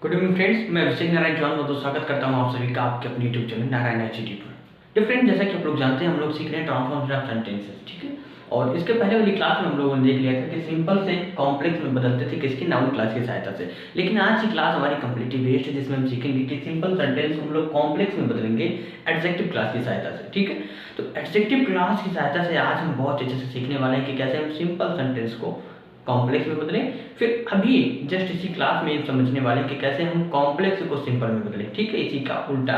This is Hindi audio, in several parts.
गुड इवनिंग फ्रेंड्स, मैं अभिषेक नारायण चौहान बहुत स्वागत करता हूं आप सभी का आपके अपने यूट्यूब चैनल नारायण एचडी पर। तो फ्रेंड, जैसा कि आप लोग जानते हैं, हम लोग सीख रहे हैं ट्रांसफॉर्मेशन ऑफ सेंटेंसेस, ठीक है। और इसके पहले वाली क्लास में हम लोगों ने देख लिया था कि सिंपल से कॉम्प्लेक्स में बदलते थे किसकी, नाउन क्लास की सहायता से। लेकिन आज की क्लास हमारी कंप्लीटली बेस्ड है, जिसमें हम सीखेंगे कि सिंपल सेंटेंस हम लोग कॉम्प्लेक्स में बदलेंगे एडजेक्टिव क्लास की सहायता से, ठीक है। तो एडजेक्टिव क्लास की सहायता से आज हम बहुत अच्छे से सीखने वाले हैं कि कैसे हम सिंपल सेंटेंस को कॉम्प्लेक्स में बदलें। फिर अभी जस्ट इसी क्लास में समझने वाले हैं कि कैसे हम कॉम्प्लेक्स को सिंपल में बदलें, ठीक है, इसी का उल्टा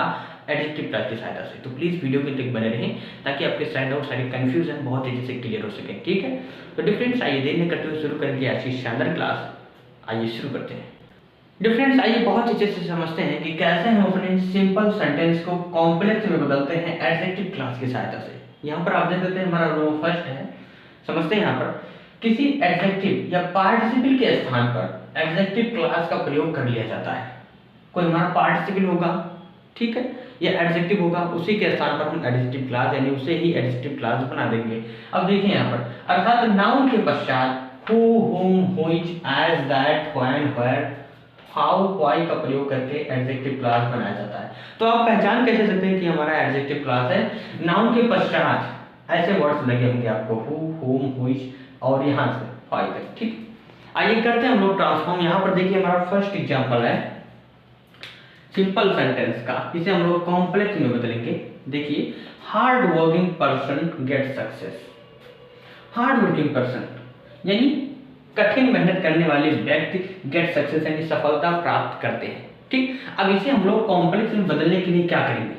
एडजेक्टिव क्लास की सहायता से। तो प्लीज वीडियो के तक बने रहें ताकि आपके साइड आउट सारी कंफ्यूजन बहुत तेजी से क्लियर हो सके, ठीक है। तो डिफरेंस आइए देर न करते हुए शुरू करेंगे आज की शानदार क्लास। आइए शुरू करते हैं। डिफरेंस आइए बहुत अच्छे से समझते हैं कि कैसे हम अपने सिंपल सेंटेंस को कॉम्प्लेक्स में बदलते हैं एडजेक्टिव क्लास की सहायता से। यहाँ पर आप देख सकते हैं हमारा रो फर्स्ट है। समझते हैं यहाँ पर किसी एडजेक्टिव या पार्टिसिपल के स्थान पर एडजेक्टिव क्लास का प्रयोग कर लिया जाता है। कोई हमारा पार्टिसिपल होगा, ठीक है, या एडजेक्टिव होगा, उसी के स्थान पर हम एडजेक्टिव क्लास यानी उसे ही एडजेक्टिव क्लास बना देंगे। अब देखिए यहाँ पर अर्थात नाउन के पश्चात who, whom, which, as, that, when, where, how, why का प्रयोग करके एडजेक्टिव क्लास बनाया जाता है। तो आप पहचान कैसे सकते हैं कि हमारा एडजेक्टिव क्लास है? नाउन के पश्चात ऐसे वर्ड्स लगे होंगे आपको, हु, हुम, व्हिच और यहाँ से फाइव तक, ठीक। आइए करते हैं हम लोग ट्रांसफॉर्म। यहाँ पर देखिए हमारा फर्स्ट एग्जांपल है सिंपल सेंटेंस का, इसे हम लोग कॉम्प्लेक्स में बदलेंगे। देखिए, hard working person get success. Hard working person यानी कठिन मेहनत करने वाले व्यक्ति गेट सक्सेस यानी सफलता प्राप्त करते हैं, ठीक। अब इसे हम लोग कॉम्प्लेक्स में बदलने के लिए क्या करेंगे?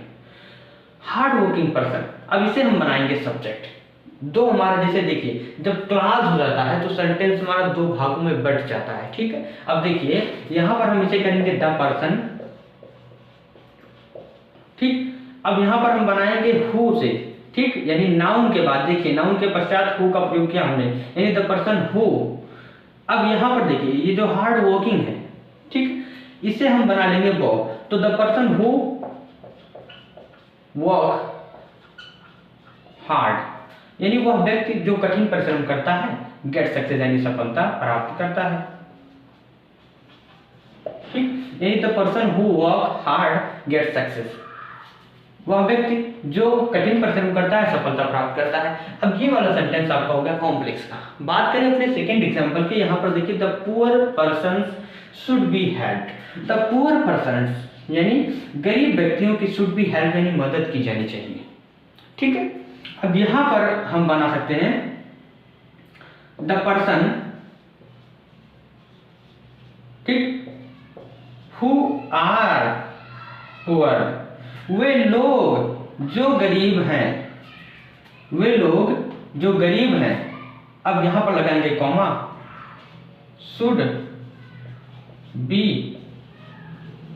हार्ड वर्किंग पर्सन, अब इसे हम बनाएंगे सब्जेक्ट। दो हमारा जैसे देखिए जब क्लास हो जाता है तो सेंटेंस हमारा दो भागों में बट जाता है, ठीक है। अब देखिए यहां पर हम इसे करेंगे द पर्सन, ठीक। अब यहां पर हम बनाएंगे हु से, ठीक, यानी नाउन के बाद देखिए नाउन के पश्चात हु का प्रयोग किया हमने यानी द पर्सन हु। अब यहां पर देखिए ये जो हार्ड वर्किंग है, ठीक, इसे हम बना लेंगे वर्क। तो the person who work hard यानी वह व्यक्ति जो कठिन परिश्रम करता है गेट सक्सेस यानी सफलता प्राप्त करता है, ठीक। यानी the person who work hard get success, वह व्यक्ति जो कठिन परिश्रम करता है सफलता प्राप्त करता है। अब ये वाला सेंटेंस आपका हो गया कॉम्प्लेक्स का। बात करें अपने सेकंड एग्जांपल की, यहाँ पर देखिए the poor persons should be helped. The poor persons यानी गरीब व्यक्तियों की शुड बी हेल्प यानी मदद की जानी चाहिए, ठीक है। अब यहां पर हम बना सकते हैं द पर्सन, ठीक, हु आर पुअर, वे लोग जो गरीब हैं, वे लोग जो गरीब हैं। अब यहां पर लगाएंगे कॉमा, शुड बी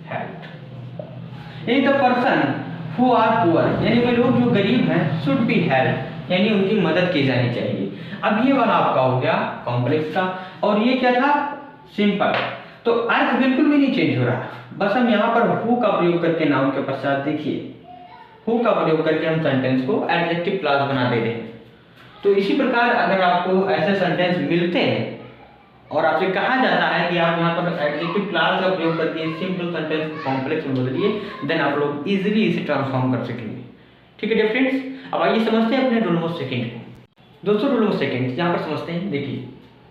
हेल्प्ड यानी the person who are poor यानी वे लोग जो गरीब हैं, शुड बी हेल्प यानी उनकी मदद की जानी चाहिए। अब ये वाला आपका हो गया कॉम्प्लेक्स का, और ये क्या था? सिंपल। तो अर्थ बिल्कुल भी नहीं चेंज हो रहा, बस हम यहाँ पर हु का प्रयोग करके नाउन के पश्चात देखिए हु का प्रयोग करके हम सेंटेंस को एडजेक्टिव क्लास बना दे रहे हैं। तो इसी प्रकार अगर आपको ऐसे सेंटेंस मिलते हैं और आपसे कहा जाता है कि आप यहाँ पर एडजेक्टिव क्लास का प्रयोग करके सिंपल सेंटेंस को कॉम्प्लेक्स में बदलिए, देन आप लोग इजीली इसे ट्रांसफॉर्म कर सकेंगे, ठीक है डियर फ्रेंड्स। अब आइए समझते हैं अपने रूल ऑफ सेकंड को। दोस्तों रूल ऑफ सेकंड यहाँ पर समझते हैं। देखिए,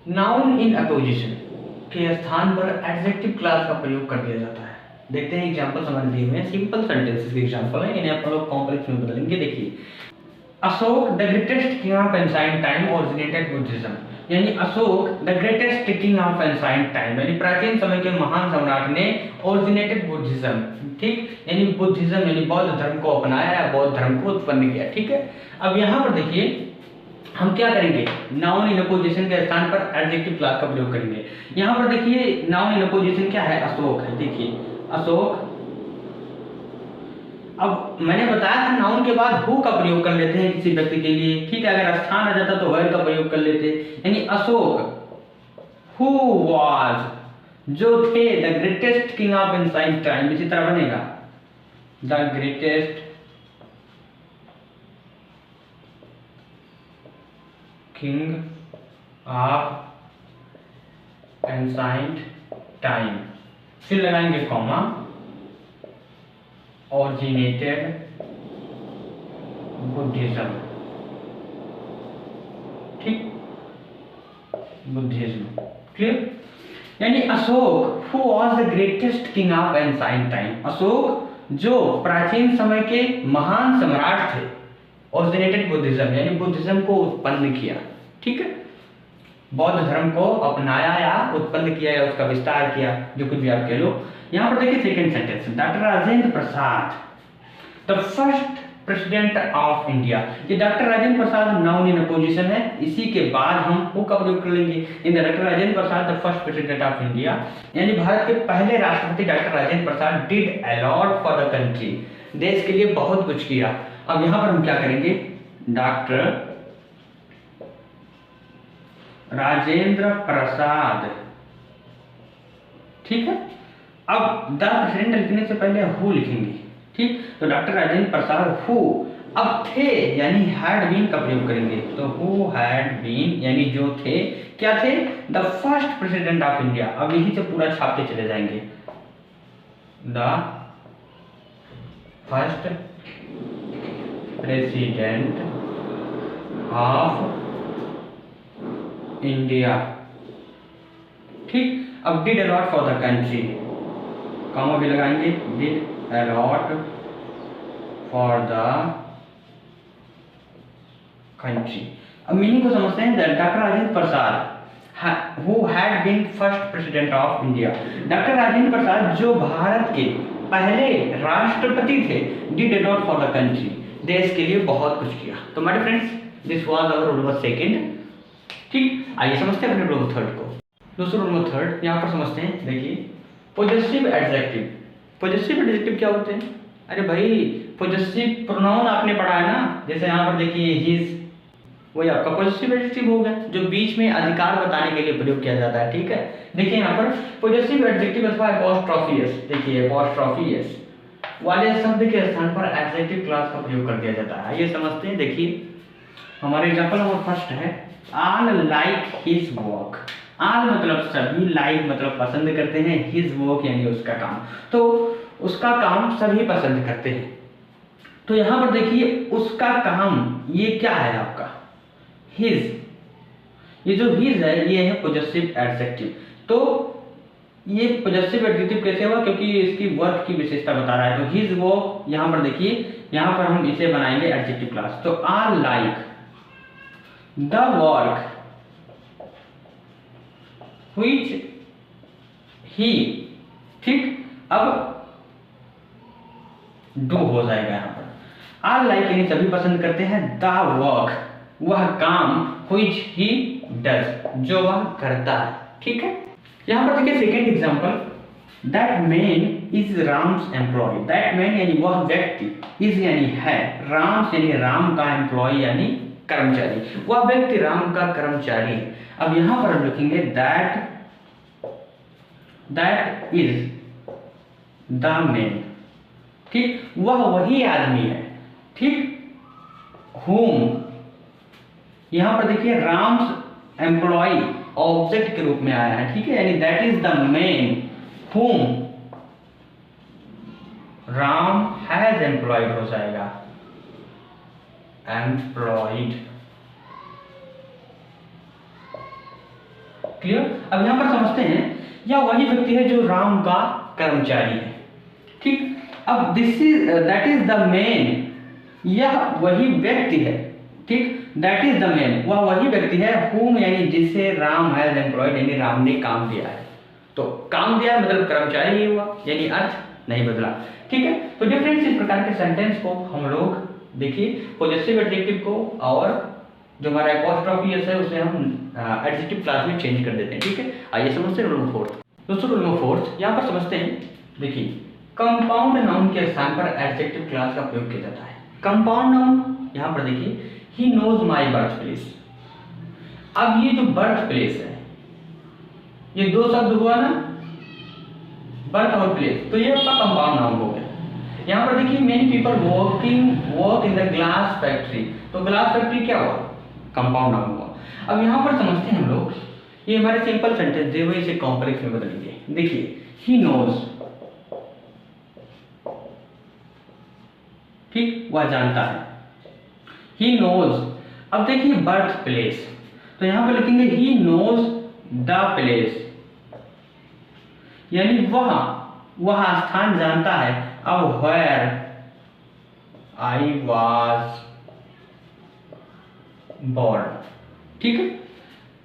नाउन इन अपोजिशन के स्थान पर एडजेक्टिव क्लास का प्रयोग कर दिया जाता है। देखते हैं एग्जांपल्स हमारे दिए हुए हैं, सिंपल सेंटेंसेस के एग्जांपल है, इन्हें आप लोग कॉम्प्लेक्स में बदलेंगे। देखिए, Ashok the greatest king of ancient time originated Buddhism यानी Ashok the greatest king of ancient time यानी प्राचीन समय के महान सम्राट ने ओरिजिनेटेड बुद्धिज्म, ठीक, यानी बुद्धिज्म यानी बौद्ध धर्म को अपनाया या बौद्ध धर्म को उत्पन्न किया, ठीक है। अब यहाँ पर देखिए हम क्या करेंगे? नाउन इन अपोजिशन के स्थान पर एडजेक्टिव क्लास का प्रयोग करेंगे। यहाँ पर देखिए नाउन इन अपोजिशन क्या है? अशोक है। देखिए अशोक, अब मैंने बताया था नाउन के बाद हु का प्रयोग कर लेते हैं किसी व्यक्ति के लिए, ठीक है। अगर स्थान आ जाता तो वेयर का प्रयोग कर लेते, यानी अशोक हु वाज जो थे the greatest king of ancient time, इसी तरह बनेगा the greatest king of ancient time फिर लगाएंगे कॉमा, ओरिजिनेटेड बुद्धिज्म, ठीक, बुद्धिज्म, क्लियर। यानी Ashok who was the greatest king of ancient time, Ashok जो प्राचीन समय के महान सम्राट थे, ओरिजिनेटेड बुद्धिज्म यानी बुद्धिज्म को उत्पन्न किया, ठीक है, बौद्ध धर्म को अपनाया या उत्पन्न किया या उसका विस्तार किया, जो कुछ भी आप कह लो। यहाँ पर देखिए second sentence, doctor Rajendra Prasad the first president of India. ये doctor Rajendra Prasad noun in apposition है, इसी के बाद हम वो का प्रयोग कर लेंगे in the doctor Rajendra Prasad the first president of India, यानी भारत के पहले राष्ट्रपति doctor Rajendra Prasad did a lot for the country, देश के लिए बहुत कुछ किया। अब यहाँ पर हम क्या करेंगे, डॉक्टर राजेंद्र प्रसाद, ठीक है। अब द प्रेसिडेंट लिखने से पहले हु लिखेंगे, ठीक, तो डॉक्टर राजेंद्र प्रसाद हु, अब थे यानी हैड बीन का प्रयोग करेंगे, तो हु हैड बीन यानी जो थे, क्या थे, the first president of India. अब यहीं से पूरा छापते चले जाएंगे, the first president of India, ठीक। अब did a lot for the country, comma भी लगाएंगे, did a lot for the country. अब मीनिंग को समझते हैं, doctor Rajendra Prasad who had been first president of India, doctor Rajendra Prasad जो भारत के पहले राष्ट्रपति थे, did a lot for the country, देश के लिए बहुत कुछ किया। तो my friends, this was our rule number second, ठीक। आइए समझते हैं अपने रूल नंबर थर्ड को। दूसरा रूल नंबर थर्ड यहाँ पर समझते हैं, देखिए पॉजिटिव एडजेक्टिव। पॉजिटिव एडजेक्टिव क्या होते हैं, अरे भाई पॉजिटिव प्रोनाउन आपने पढ़ा है ना, जैसे यहाँ पर देखिए हिज, वही आपका पॉजिटिव एडजेक्टिव हो गया, जो बीच में अधिकार बताने के लिए प्रयोग किया जाता है, ठीक है। देखिए यहाँ पर पॉजिटिव एडजेक्टिव अथवा अपोस्ट्रोफियस, देखिए अपोस्ट्रोफियस वाले शब्द के स्थान पर एडजेक्टिव क्लास का प्रयोग कर दिया जाता है। आइए समझते हैं, देखिए हमारे एग्जाम्पल नंबर फर्स्ट है, all like his work. All मतलब सभी, लाइक मतलब पसंद करते हैं, हिज वर्क यानी उसका काम, तो उसका काम सभी पसंद करते हैं। तो यहाँ पर देखिए उसका काम, ये क्या है आपका हिज, ये जो हिज है ये है पॉजिटिव एडजेक्टिव। तो ये पॉजिटिव एडजेक्टिव कैसे हुआ, क्योंकि इसकी वर्क की विशेषता बता रहा है, तो हिज वर्क, यहाँ पर देखिए यहाँ पर हम इसे बनाएंगे एडजेक्टिव क्लास, तो all like the work which he, ठीक। अब डू हो जाएगा यहाँ पर, ऑल लाइक यानी सभी पसंद करते हैं, द वर्क वह काम, व्हिच ही डज जो वह करता है, ठीक है। यहाँ पर देखिए second example, that man is Ram's employ. That man यानी वह व्यक्ति, इज यानी है, राम्स यानी राम का, एम्प्लॉय यानी कर्मचारी, वह व्यक्ति राम का कर्मचारी है। अब यहां पर हम लिखेंगे दैट इज द मैन, ठीक, वह वही आदमी है, ठीक। होम यहां पर देखिए राम्स एम्प्लॉय ऑब्जेक्ट के रूप में आया है, ठीक है, यानी that is the man home Ram has employed हो जाएगा, एम्प्लॉयड, क्लियर। अब यहां पर समझते हैं, यह वही व्यक्ति है जो राम का कर्मचारी है, ठीक। अब this is that is the man, यह वही व्यक्ति है, ठीक, दैट इज द मैन वह वही व्यक्ति है, whom यानी जिसे राम हैज एम्प्लॉयड यानी राम ने काम दिया है, तो काम दिया मतलब कर्मचारी ही हुआ, यानी अर्थ नहीं बदला, ठीक है। तो डिफरेंस इस प्रकार के सेंटेंस को हम लोग देखिए पॉजिटिव एडजेक्टिव को और जो हमारा अपोस्ट्रोफियस है उसे हम एडजेक्टिव क्लास में चेंज कर देते हैं, ठीक है। आइए समझते हैं रूल नंबर फोर्थ। दोस्तों रूल नंबर फोर्थ यहाँ पर समझते हैं, देखिए कंपाउंड नाउन के स्थान पर एडजेक्टिव क्लास का प्रयोग किया जाता है। कंपाउंड नाउन यहाँ पर देखिए, he knows my birth place. अब ये जो बर्थ प्लेस है, ये दो शब्द हुआ ना, बर्थ और प्लेस, तो ये आपका कंपाउंड नाउन हो गया। यहाँ पर देखिए many people work in the glass factory, तो ग्लास फैक्ट्री क्या हुआ, कंपाउंड नाउन हुआ। अब यहाँ पर समझते हैं हम लोग, ये हमारे सिंपल सेंटेंस है, वही इसे कॉम्प्लेक्स में बदलेंगे। देखिए ही नोज, ठीक, वह जानता है, ही नोज। अब देखिए बर्थ प्लेस, तो यहां पर लिखेंगे ही नोज द प्लेस, यानी वह स्थान जानता है। अब वेयर आई वॉज बोर्न, ठीक है।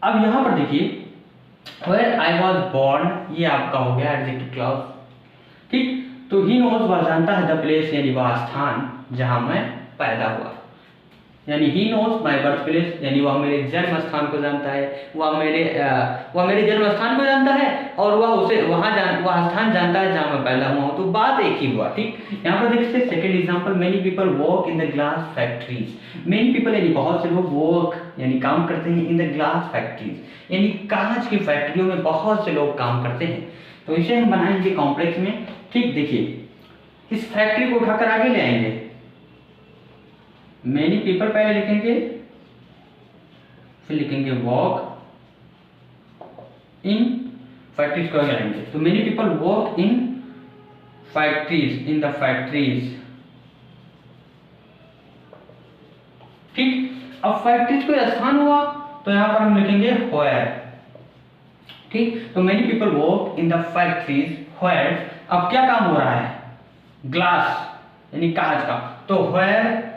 अब यहां पर देखिए वेयर आई वॉज बोर्न, ये आपका हो गया एडजेक्टिव क्लॉज, ठीक। तो ही नोज, वह जानता है, द प्लेस यानी वह स्थान जहां मैं पैदा हुआ, यानी he knows my birth place, यानी वह मेरे जन्म स्थान को जानता है, वह मेरे जन्म स्थान को जानता है, और वह स्थान जानता है जहां मैं पैदा हुआ हूं। तो बात एक ही हुआ, ठीक। यहाँ पर देखिए second example, many people work in the glass factories. Many people यानी बहुत से लोग, वर्क यानी काम करते हैं, इन द ग्लास फैक्ट्रीज यानी कांच की फैक्ट्रियों में बहुत से लोग काम करते हैं। तो इसे हम बनाएंगे कॉम्प्लेक्स में, ठीक। देखिए इस फैक्ट्री को उठाकर आगे ले आएंगे, मेनी पीपल पहले लिखेंगे, फिर लिखेंगे वर्क इन फैक्ट्रीज को आगे लाएंगे। तो many people work in factories, in the factories, ठीक। अब फैक्ट्रीज को स्थान हुआ, तो यहां पर हम लिखेंगे वेयर, ठीक। तो many people work in the factories where, अब क्या काम हो रहा है, ग्लास यानी कांच का, तो वेयर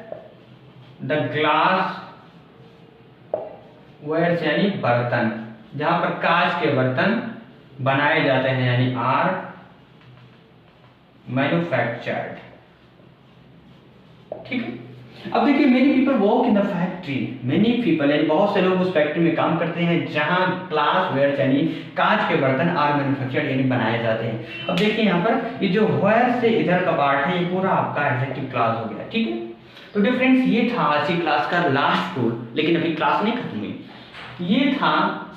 द ग्लास वेयर्स यानी बर्तन, जहां पर कांच के बर्तन बनाए जाते हैं, यानी आर मैन्युफैक्चर्ड, ठीक है। अब देखिए many people work in the factory, many people यानी बहुत से लोग उस फैक्ट्री में काम करते हैं जहां ग्लास वेयर्स यानी कांच के बर्तन आर मैन्युफैक्चर्ड यानी बनाए जाते हैं। अब देखिए यहाँ पर ये जो वेयर से इधर का पार्ट है, ये पूरा आपका एडजेक्टिव क्लॉज हो गया, ठीक है। तो डियर फ्रेंड्स, ये था आज की क्लास का लास्ट टूल, लेकिन अभी क्लास नहीं खत्म हुई। ये था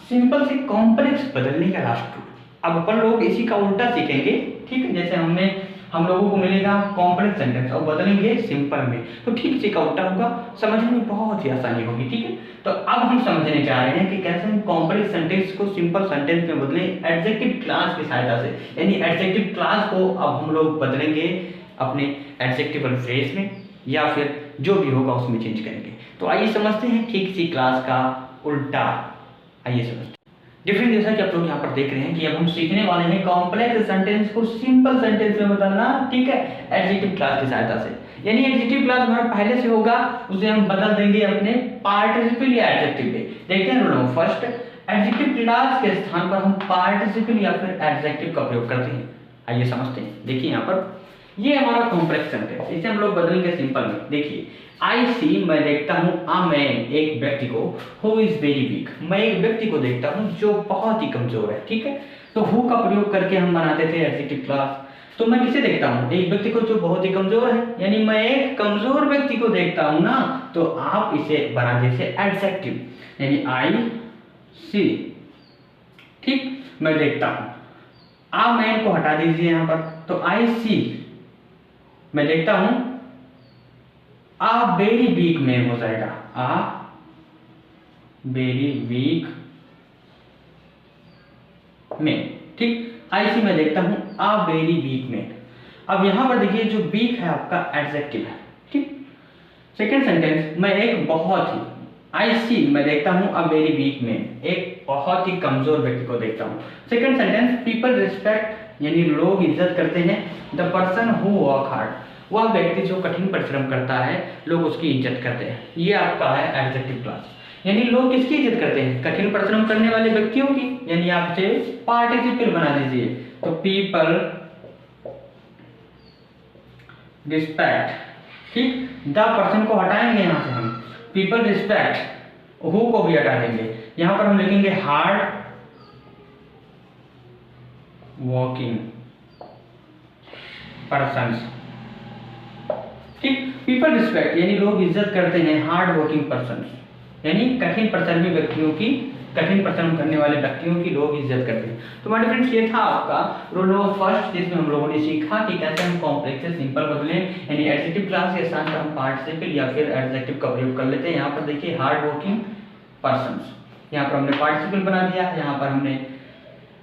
सिंपल से कॉम्प्लेक्स बदलने का लास्ट टूल। अब अपन लोग इसी का उल्टा सीखेंगे, ठीक है। जैसे हम लोगों को मिलेगा कॉम्प्लेक्स सेंटेंस और बदलेंगे सिंपल में, तो ठीक इसी का उल्टा होगा, समझने में बहुत ही आसानी होगी, ठीक है। तो अब हम समझने जा रहे हैं कि कैसे हम कॉम्प्लेक्स सेंटेंस को सिंपल सेंटेंस में बदलें एडजेक्टिव क्लास की सहायता से, यानी एडजेक्टिव क्लास को अब हम लोग बदलेंगे अपने एडजेक्टिवल फ्रेज में, या फिर जो भी होगा उसमें चेंज करेंगे। तो आइए समझते हैं ठीक इसी क्लास का उल्टा, आइए समझते हैं। डिफरेंट, जैसा कि आप लोग यहाँ पर देख रहे हैं कि अब हम सीखने वाले हैं कॉम्प्लेक्स सेंटेंस को सिंपल सेंटेंस में बदलना, ठीक है, एडजेक्टिव क्लास की सहायता से। यानी एडजेक्टिव क्लास हमारा पहले से होगा, उसे हम बदल देंगे अपने पार्टिसिपल या एडजेक्टिव पे। देखते हैं रोल फर्स्ट, एडजेक्टिव क्लास के स्थान पर हम पार्टिसिपल या फिर एडजेक्टिव का प्रयोग करते हैं। आइए समझते हैं। देखिए यहाँ पर ये हमारा कॉम्प्लेक्स सेंटेंस, इसे हम लोग बदलेंगे सिंपल में। देखिए आई सी, मैं देखता हूँ, आ मैन एक व्यक्ति को, हु इज वेरी वीक, मैं एक व्यक्ति को देखता हूँ जो बहुत ही कमजोर है, ठीक है। तो हु का प्रयोग करके हम बनाते थे एडजेक्टिव क्लास। तो मैं किसे देखता हूँ, एक व्यक्ति को जो बहुत ही कमजोर है, यानी मैं एक कमजोर व्यक्ति को देखता हूँ ना, तो आप इसे बना दीजिए एडजेक्टिव, यानी आई सी, ठीक, मैं देखता हूँ। आ मैन को हटा दीजिए यहाँ पर, तो आई सी, मैं देखता हूं, आ वेरी वीक मैन हो जाएगा, आ वेरी वीक मैन, ठीक। आई सी, मैं देखता हूं, आ वेरी वीक मैन। अब यहां पर देखिए जो वीक है आपका एडजेक्टिव है, ठीक। सेकेंड सेंटेंस, मैं एक बहुत ही, आई सी, मैं देखता हूं, आ वेरी वीक मैन, एक बहुत ही कमजोर व्यक्ति को देखता हूं। सेकेंड सेंटेंस, पीपल रिस्पेक्ट, यानी लोग इज्जत करते हैं, the person who work hard, वह व्यक्ति जो कठिन परिश्रम करता है, लोग उसकी इज्जत करते हैं। ये आपका है एडजेक्टिव क्लास, यानी लोग किसकी इज्जत करते हैं, कठिन परिश्रम करने वाले व्यक्तियों की, यानी आप इसे पार्टिसिपल बना दीजिए। तो पीपल रिस्पेक्ट, ठीक, द पर्सन को हटाएंगे यहां से हम, पीपल रिस्पेक्ट, हु को भी हटा देंगे, यहां पर हम लिखेंगे हार्ड वर्किंग पर्सन्स, ठीक। पीपल रिस्पेक्ट यानी लोग इज्जत करते हैं हार्ड वर्किंग पर्सन, यानी कठिन परिश्रमी व्यक्तियों की, कठिन परिश्रम करने वाले व्यक्तियों की लोग इज्जत करते हैं। तो माय फ्रेंड्स, ये था आपका रोल नंबर फर्स्ट, जिसमें हम लोगों ने सीखा कि कैसे हम कॉम्प्लेक्स से सिंपल बदलें, यानी एडजेक्टिव क्लास के स्थान पर हम पार्टिसिपल या फिर एडजेक्टिव का प्रयोग कर लेते हैं। यहाँ पर देखिए हार्ड वर्किंग पर्सन्स, यहाँ पर हमने पार्टिसिपल बना दिया, यहाँ पर हमने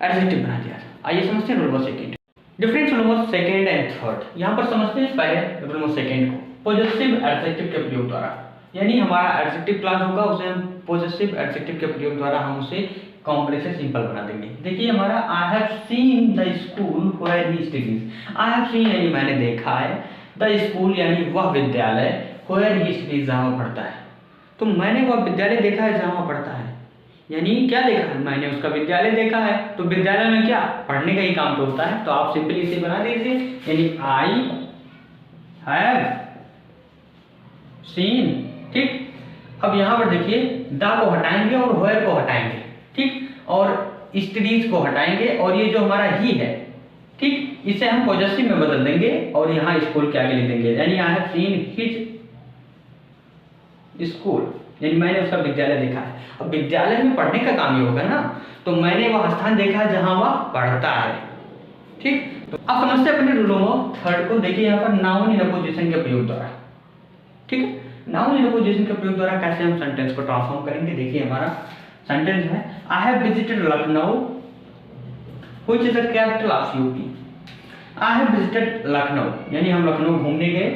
एडजेक्टिव बना दिया। आइए समझते हैं rule number second. Difference rule number second and third. यहाँ पर समझते हैं पहले रूल नंबर सेकंड को, पॉजिटिव एडजेक्टिव के प्रयोग द्वारा। यानी हमारा एडजेक्टिव क्लास होगा, उसे हम पॉजिटिव एडजेक्टिव के प्रयोग द्वारा हम उसे कॉम्प्लेक्स से सिंपल बना देंगे। देखिए हमारा I have seen the school where he studies. I have seen यानी मैंने देखा है, द स्कूल यानी वह विद्यालय, वेयर ही स्टडीज जहाँ वो पढ़ता है। तो मैंने वह विद्यालय देखा है जहाँ वो पढ़ता है, यानी क्या देखा है, मैंने उसका विद्यालय देखा है। तो विद्यालय में क्या पढ़ने का ही काम तो होता है, तो आप सिंपली इसे बना दीजिए, यानी आई हैव सीन। ठीक, अब यहाँ पर देखिए द को हटाएंगे और वेयर को हटाएंगे, ठीक, और स्टडीज को हटाएंगे और ये जो हमारा ही है, ठीक, इसे हम पॉजिटिव में बदल देंगे और यहाँ स्कूल के आगे लिख देंगे, यानी आई हैव सीन हिज स्कूल, यानी मैंने उसका विद्यालय देखा है। अब विद्यालय में पढ़ने का काम ही होगा ना, तो मैंने वह स्थान देखा है जहां वह पढ़ता है। ठीक, तो अब समझते हैं अपने रूलों में थर्ड को। देखिए यहाँ पर नाउन इन अपोजिशन के प्रयोग द्वारा, ठीक है, नाउन इन अपोजिशन के प्रयोग द्वारा कैसे हम सेंटेंस को ट्रांसफॉर्म करेंगे। देखिए हमारा सेंटेंस है I have visited Lucknow which is the capital of UP. I have visited Lucknow यानी हम लखनऊ घूमने गए,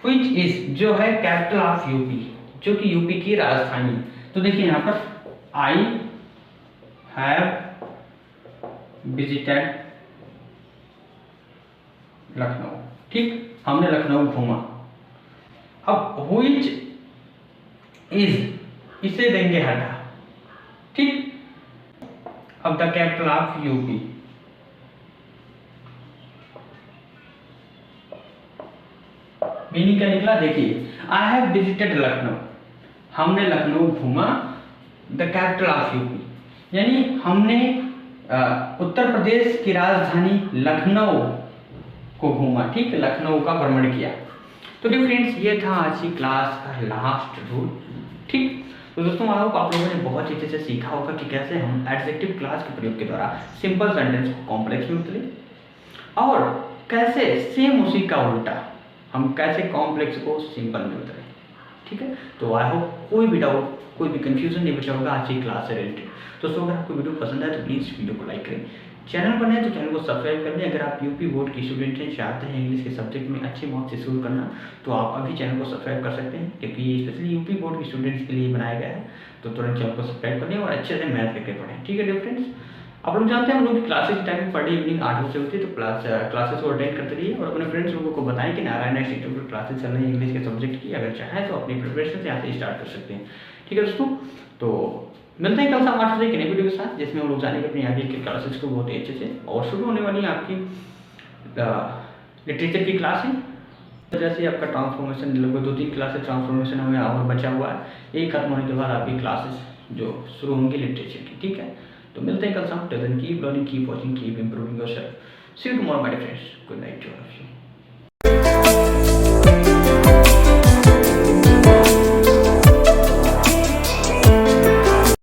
व्हिच इज जो है कैपिटल ऑफ यूपी, जो कि यूपी की राजधानी। तो देखिए यहाँ पर आई हैव विजिटेड लखनऊ, ठीक, हमने लखनऊ घूमा। अब व्हिच इज इसे देंगे हटा, ठीक, अब the capital of UP, meaning क्या निकला। देखिए आई हैव विजिटेड लखनऊ, हमने लखनऊ घूमा, द कैपिटल ऑफ यूपी यानी हमने उत्तर प्रदेश की राजधानी लखनऊ को घूमा, ठीक, लखनऊ का भ्रमण किया। तो डियर फ्रेंड्स, ये था आज की क्लास का लास्ट रूल, ठीक। तो दोस्तों आई होप आप लोगों ने बहुत अच्छे से सीखा होगा कि कैसे हम एडजेक्टिव क्लास के प्रयोग के द्वारा सिंपल सेंटेंस को कॉम्प्लेक्स में बदलें और कैसे सेम उसी का उल्टा हम कैसे कॉम्प्लेक्स को सिंपल में बदलें, ठीक है। तो आई होप कोई भी डाउट, कोई भी कंफ्यूजन नहीं बचा होगा आज की क्लास से रिलेटेड। दोस्तों अगर आपको वीडियो पसंद आए तो प्लीज़ वीडियो को लाइक करें, चैनल पर नए तो चैनल को सब्सक्राइब कर दें। अगर आप यूपी बोर्ड की स्टूडेंट हैं, चाहते हैं इंग्लिश के सब्जेक्ट में अच्छे मार्क्स से शुरू करना, तो आप अभी चैनल को सब्सक्राइब कर सकते हैं, क्योंकि ये स्पेशली यूपी बोर्ड के स्टूडेंट्स के लिए बनाया गया है। तो तुरंत चैनल को सब्सक्राइब कर लें और अच्छे से मैथ करके पढ़ें, ठीक है डियर फ्रेंड्स। आप लोग जानते हैं हम लोग की क्लासेस की टाइमिंग पर डे इवनिंग 8 बजे होती है, तो क्लासेस को अटेंड करते रहिए और अपने फ्रेंड्स लोगों को बताएं कि नारायण इंस्टीट्यूट पर क्लासेस चल रही है इंग्लिश के सब्जेक्ट की। अगर चाहें तो अपनी प्रिपरेशन यहाँ से स्टार्ट कर सकते हैं, ठीक है दोस्तों। तो मिलते हैं कल शाम 8 बजे के नए वीडियो के साथ, जिसमें हम लोग जानेंगे अपनी आगे की क्लासेस को बहुत ही अच्छे से। और शुरू होने वाली आपकी लिटरेचर की क्लास है, जैसे आपका ट्रांसफॉर्मेशन लगभग 2-3 क्लासेस ट्रांसफॉर्मेशन हमें और बचा हुआ है, एक खत्म होने के बाद आपकी क्लासेस जो शुरू होंगी लिटरेचर की, ठीक है। तो मिलते हैं कल शाम। Till then keep learning, keep watching, keep improving yourself. See you tomorrow my dear friends, good night to all of you.